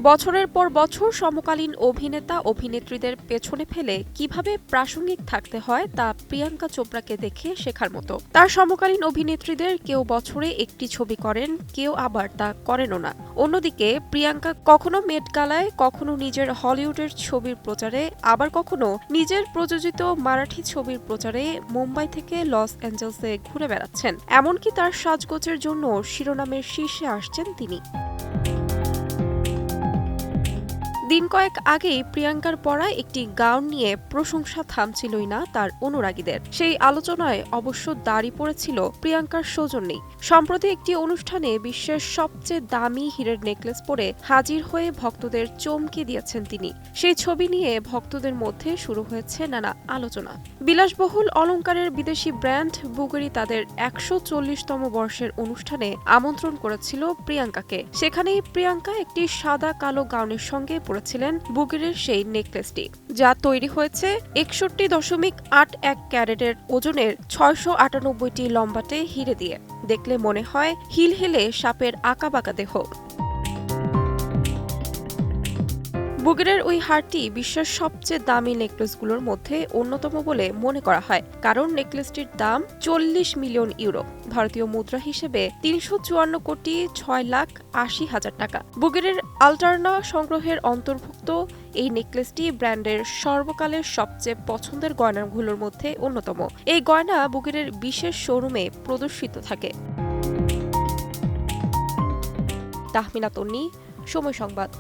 বছরের পর বছর সমকালীন অভিনেতা অভিনেত্রীদের পেছনে ফেলে কিভাবে প্রাসঙ্গিক থাকতে হয় তা প্রিয়াঙ্কা চোপড়াকে দেখে শেখার মতো। তার সমকালীন অভিনেত্রীদের কেউ বছরে একটি ছবি করেন, কেউ আবার তা করেনও না। অন্যদিকে প্রিয়াঙ্কা কখনো মেট গালায়, কখনো নিজের হলিউডের ছবির প্রচারে, আবার কখনো নিজের প্রযোজিত মারাঠি ছবির প্রচারে মুম্বাই থেকে লস অ্যাঞ্জেলসে ঘুরে বেড়াচ্ছেন। এমনকি তার সাজগোজের জন্য শিরোনামের শীর্ষে আসছেন তিনি। দিন কয়েক আগেই প্রিয়াঙ্কার পরা একটি গাউন নিয়ে প্রশংসা থামছিলই না তার অনুরাগীদের। সেই আলোচনায় অবশ্য দাড়ি পড়েছিল প্রিয়াঙ্কার সৌজন্যেই। সম্প্রতি একটি অনুষ্ঠানে বিশ্বের সবচেয়ে দামি হীরের নেকলেস পরে হাজির হয়ে ভক্তদের চমকে দিয়েছেন তিনি। সেই ছবি নিয়ে ভক্তদের মধ্যে শুরু হয়েছে নানা আলোচনা। বিলাসবহুল অলংকারের বিদেশি ব্র্যান্ড বুগারি তাদের ১৪০তম বর্ষের অনুষ্ঠানে আমন্ত্রণ করেছিল প্রিয়াঙ্কাকে। সেখানেই প্রিয়াঙ্কা একটি সাদা কালো গাউনের সঙ্গে ছিলেন বুগারির সেই নেকলেসটি, যা তৈরি হয়েছে ৬১.৮১ ক্যারেটের ওজনের ৬৯৮টি লম্বাটে হিরে দিয়ে। দেখলে মনে হয় হিলহিলে সাপের আঁকাবাঁকা দেহ। বুগারের ওই হারটি বিশ্বের সবচেয়ে দামি নেকলেসগুলোর মধ্যে অন্যতম বলে মনে করা হয়, কারণ নেকলেসটির দাম ৪০ মিলিয়ন ইউরো, ভারতীয় মুদ্রা হিসেবে ৩৫৪,৬৮০,০০০ টাকা। বুগারের আল্টারনা সংগ্রহের অন্তর্ভুক্ত এই নেকলেসটি ব্র্যান্ডের সর্বকালের সবচেয়ে পছন্দের গয়নাগুলোর মধ্যে অন্যতম। এই গয়না বুগারের বিশেষ শোরুমে প্রদর্শিত থাকে। তাহমিনা তন্নি, সময় সংবাদ।